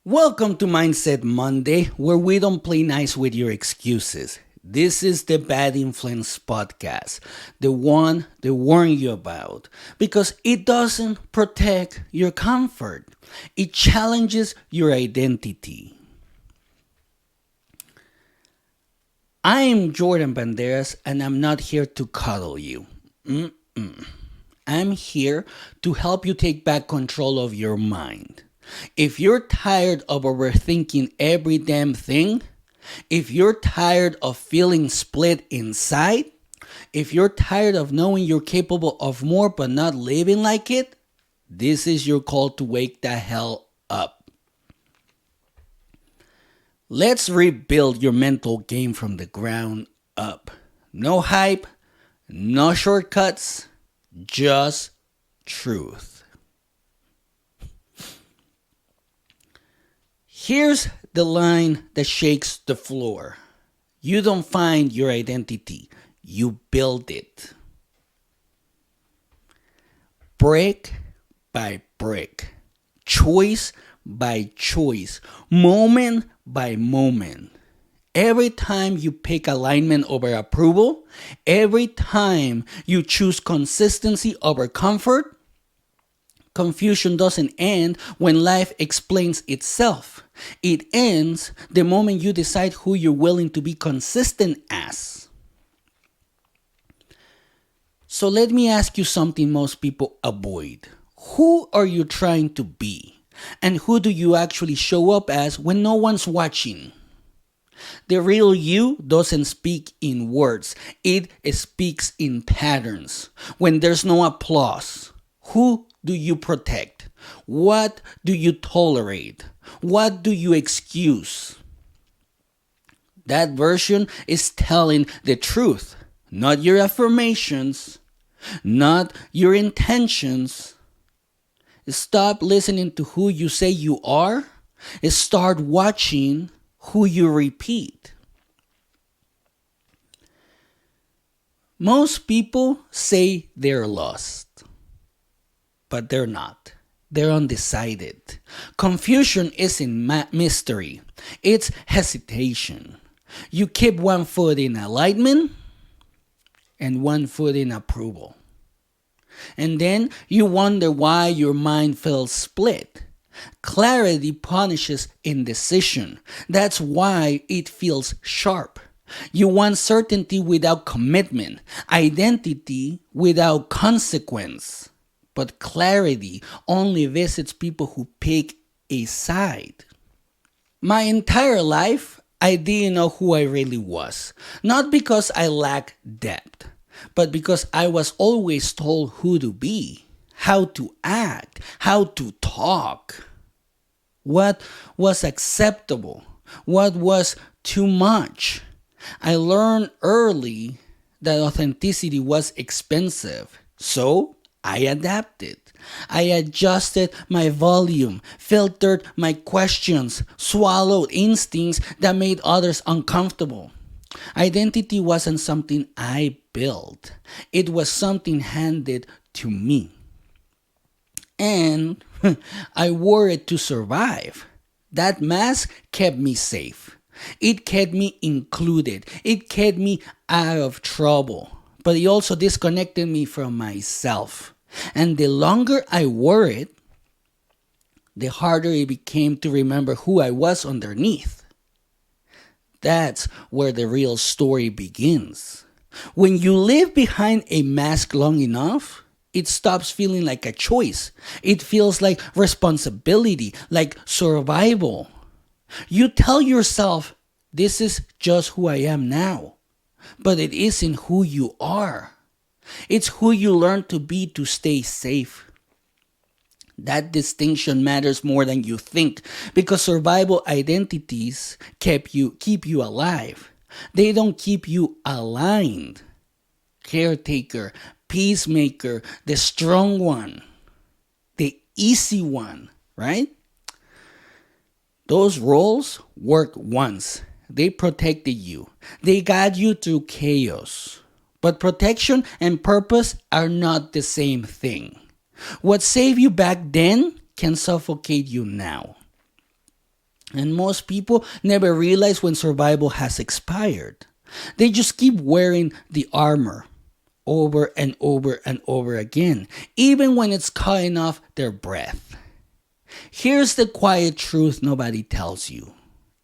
Welcome to Mindset Monday, where we don't play nice with your excuses. This is the Bad Influence podcast, the one they warn you about, because it doesn't protect your comfort. It challenges your identity. I am Jordan Banderas, and I'm not here to cuddle you. I'm here to help you take back control of your mind. If you're tired of overthinking every damn thing, if you're tired of feeling split inside, if you're tired of knowing you're capable of more but not living like it, this is your call to wake the hell up. Let's rebuild your mental game from the ground up. No hype, no shortcuts, just truth. Here's the line that shakes the floor. You don't find your identity, you build it. Brick by brick, choice by choice, moment by moment. Every time you pick alignment over approval, every time you choose consistency over comfort, confusion doesn't end when life explains itself. It ends the moment you decide who you're willing to be consistent as. So let me ask you something most people avoid. Who are you trying to be? And who do you actually show up as when no one's watching? The real you doesn't speak in words. It speaks in patterns. When there's no applause, who do you protect? What do you tolerate? What do you excuse? That version is telling the truth, not your affirmations, not your intentions. Stop listening to who you say you are. Start watching who you repeat. Most people say they're lost, but they're not. They're undecided. Confusion isn't mystery. It's hesitation. You keep one foot in alignment and one foot in approval. And then you wonder why your mind feels split. Clarity punishes indecision. That's why it feels sharp. You want certainty without commitment, identity without consequence. But clarity only visits people who pick a side. My entire life, I didn't know who I really was. Not because I lacked depth, but because I was always told who to be, how to act, how to talk. What was acceptable? What was too much? I learned early that authenticity was expensive. So I adapted. I adjusted my volume, filtered my questions, swallowed instincts that made others uncomfortable. Identity wasn't something I built. It was something handed to me. And I wore it to survive. That mask kept me safe. It kept me included. It kept me out of trouble. But it also disconnected me from myself. And the longer I wore it, the harder it became to remember who I was underneath. That's where the real story begins. When you live behind a mask long enough, it stops feeling like a choice. It feels like responsibility, like survival. You tell yourself, this is just who I am now. But it isn't who you are. It's who you learn to be to stay safe. That distinction matters more than you think because survival identities keep you alive. They don't keep you aligned. Caretaker, peacemaker, the strong one, the easy one, right? Those roles work once. They protected you. They guide you through chaos. But protection and purpose are not the same thing. What saved you back then can suffocate you now. And most people never realize when survival has expired. They just keep wearing the armor over and over and over again, even when it's cutting off their breath. Here's the quiet truth nobody tells you.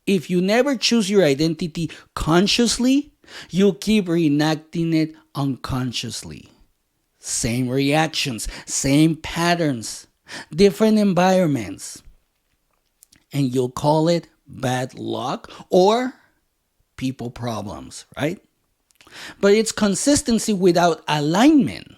If you never choose your identity consciously, you'll keep reenacting it unconsciously. Same reactions, same patterns, different environments. And you'll call it bad luck or people problems, right? But it's consistency without alignment.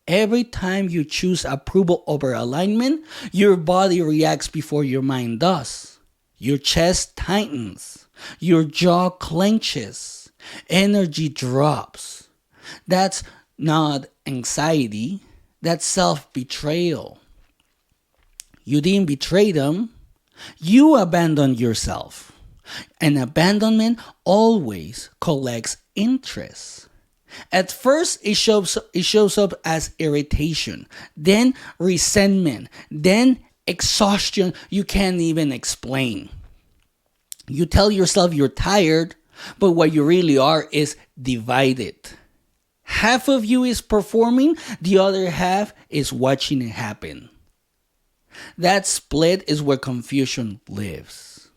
Every time you choose approval over alignment, your body reacts before your mind does. Your chest tightens. Your jaw clenches. Energy drops. That's not anxiety. That's self-betrayal. You didn't betray them. You abandoned yourself. And abandonment always collects interest. At first, it shows up as irritation, then resentment, then exhaustion you can't even explain. You tell yourself you're tired, but what you really are is divided. Half of you is performing, the other half is watching it happen. That split is where confusion lives.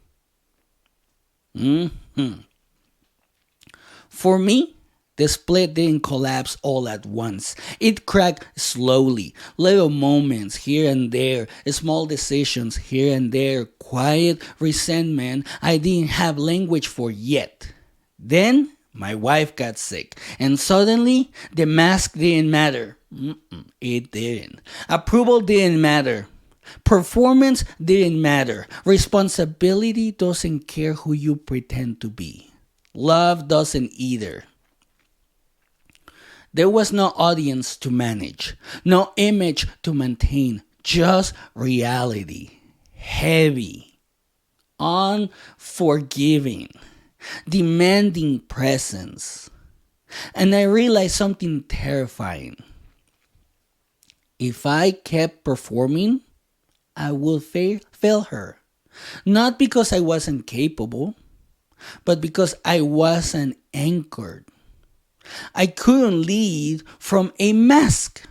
For me, the split didn't collapse all at once. It cracked slowly. Little moments here and there, small decisions here and there, quiet resentment I didn't have language for yet. Then my wife got sick, and suddenly the mask didn't matter. It didn't. Approval didn't matter. Performance didn't matter. Responsibility doesn't care who you pretend to be. Love doesn't either. There was no audience to manage, no image to maintain, just reality. Heavy, unforgiving, demanding presence. And I realized something terrifying. If I kept performing, I would fail her. Not because I wasn't capable, but because I wasn't anchored. I couldn't lead from a mask.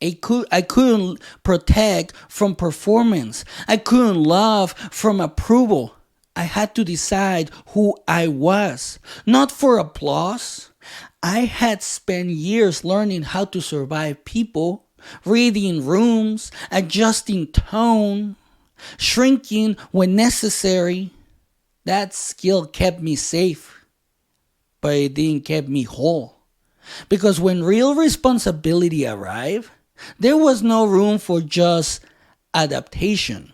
I couldn't protect from performance. I couldn't love from approval. I had to decide who I was, not for applause. I had spent years learning how to survive people, reading rooms, adjusting tone, shrinking when necessary. That skill kept me safe, but it didn't keep me whole. Because when real responsibility arrived, there was no room for just adaptation.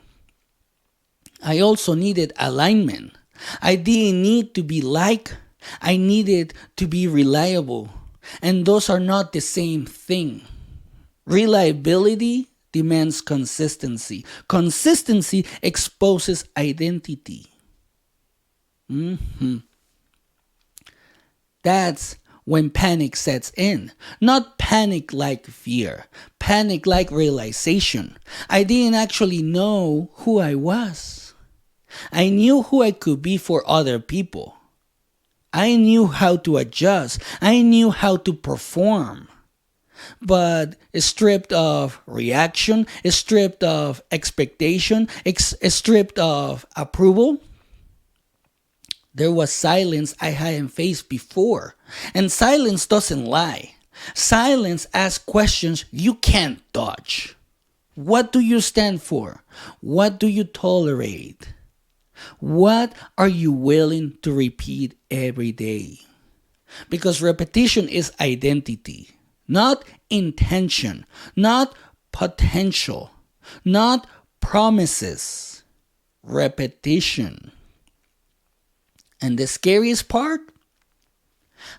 I also needed alignment. I didn't need to be like, I needed to be reliable. And those are not the same thing. Reliability demands consistency. Consistency exposes identity. That's when panic sets in. Not panic like fear, panic like realization. I didn't actually know who I was. I knew who I could be for other people. I knew how to adjust. I knew how to perform. But stripped of reaction, stripped of expectation, stripped of approval, there was silence I hadn't faced before. And silence doesn't lie. Silence asks questions you can't dodge. What do you stand for? What do you tolerate? What are you willing to repeat every day? Because repetition is identity, not intention, not potential, not promises. Repetition. And the scariest part?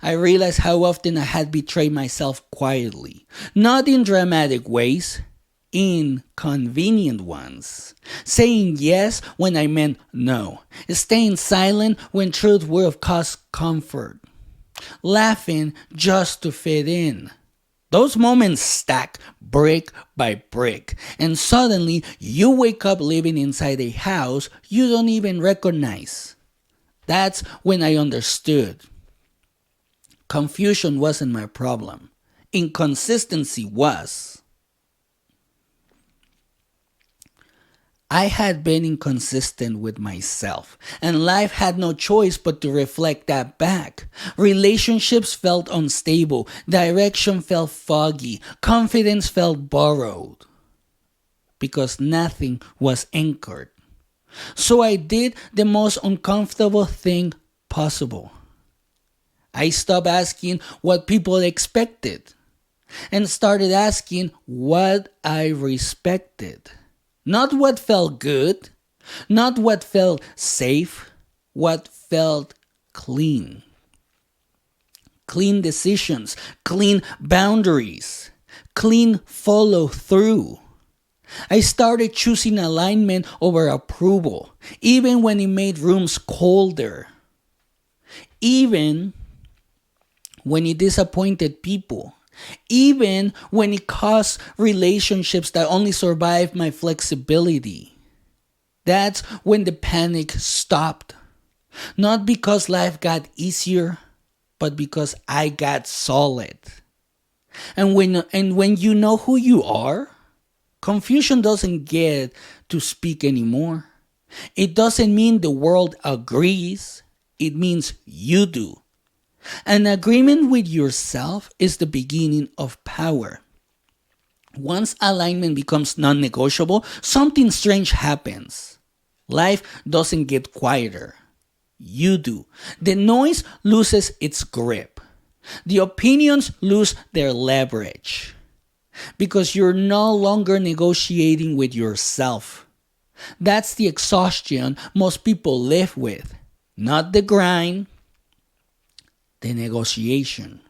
I realized how often I had betrayed myself quietly. Not in dramatic ways, in convenient ones. Saying yes when I meant no. Staying silent when truth would have caused comfort. Laughing just to fit in. Those moments stack brick by brick, and suddenly you wake up living inside a house you don't even recognize. That's when I understood. Confusion wasn't my problem. Inconsistency was. I had been inconsistent with myself, and life had no choice but to reflect that back. Relationships felt unstable, direction felt foggy, confidence felt borrowed, because nothing was anchored. So I did the most uncomfortable thing possible. I stopped asking what people expected and started asking what I respected. Not what felt good, not what felt safe, what felt clean. Clean decisions, clean boundaries, clean follow through. I started choosing alignment over approval, even when it made rooms colder, even when it disappointed people, even when it cost relationships that only survived my flexibility. That's when the panic stopped. Not because life got easier, but because I got solid. And when you know who you are, confusion doesn't get to speak anymore. It doesn't mean the world agrees. It means you do. An agreement with yourself is the beginning of power. Once alignment becomes non negotiable, something strange happens. Life doesn't get quieter. You do. The noise loses its grip. The opinions lose their leverage. Because you're no longer negotiating with yourself. That's the exhaustion most people live with. Not the grind, the negotiation.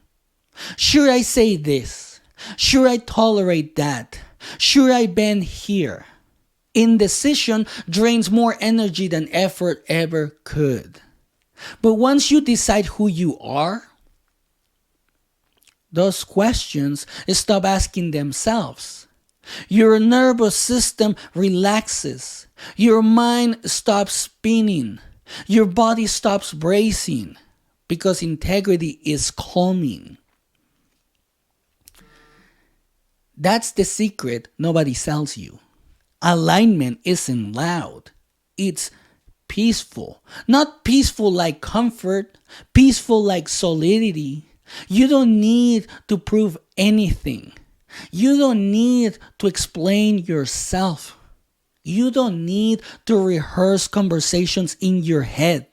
Should I say this? Should I tolerate that? Should I bend here? Indecision drains more energy than effort ever could. But once you decide who you are, those questions stop asking themselves. Your nervous system relaxes. Your mind stops spinning. Your body stops bracing. Because integrity is calming. That's the secret nobody sells you. Alignment isn't loud. It's peaceful. Not peaceful like comfort, peaceful like solidity. You don't need to prove anything. You don't need to explain yourself. You don't need to rehearse conversations in your head.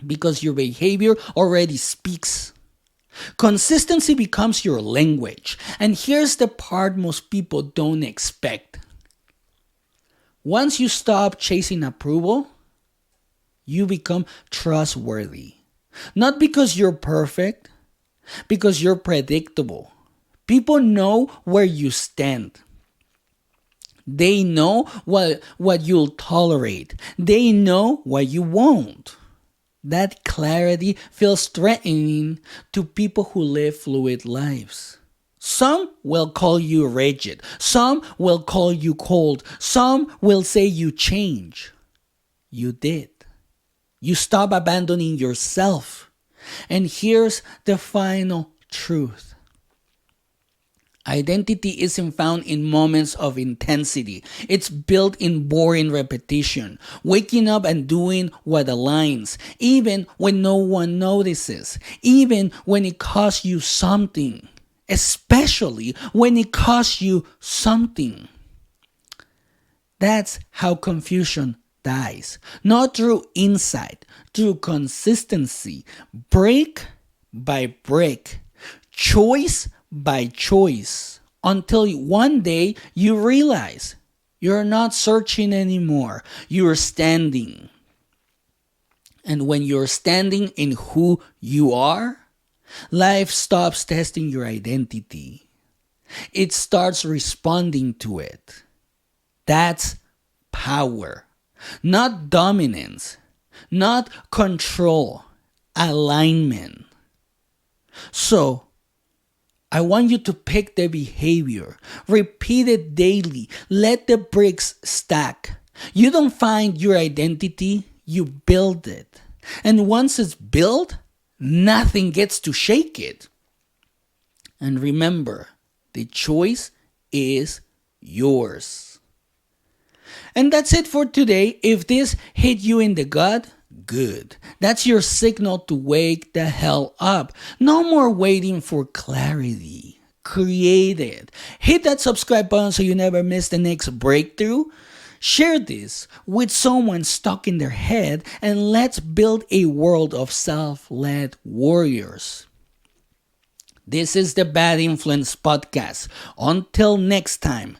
Because your behavior already speaks. Consistency becomes your language. And here's the part most people don't expect. Once you stop chasing approval, you become trustworthy. Not because you're perfect, because you're predictable. People know where you stand. They know what you'll tolerate. They know what you won't. That clarity feels threatening to people who live fluid lives. Some will call you rigid. Some will call you cold. Some will say you change. You did. You stop abandoning yourself. And here's the final truth. Identity isn't found in moments of intensity. It's built in boring repetition, waking up and doing what aligns, even when no one notices, even when it costs you something, especially when it costs you something. That's how confusion dies. Not through insight, through consistency, brick by brick, choice by choice, until one day you realize you're not searching anymore. You're standing. And when you're standing in who you are, life stops testing your identity. It starts responding to it. That's power. Not dominance. Not control. Alignment. So, I want you to pick the behavior. Repeat it daily. Let the bricks stack. You don't find your identity, you build it. And once it's built, nothing gets to shake it. And remember, the choice is yours. And that's it for today. If this hit you in the gut, good. That's your signal to wake the hell up. No more waiting for clarity. Create it. Hit that subscribe button so you never miss the next breakthrough. Share this with someone stuck in their head, and let's build a world of self-led warriors. This is the Bad Influence Podcast. Until next time,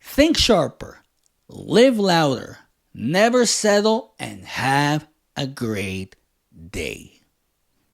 think sharper, live louder, never settle, and have a great day.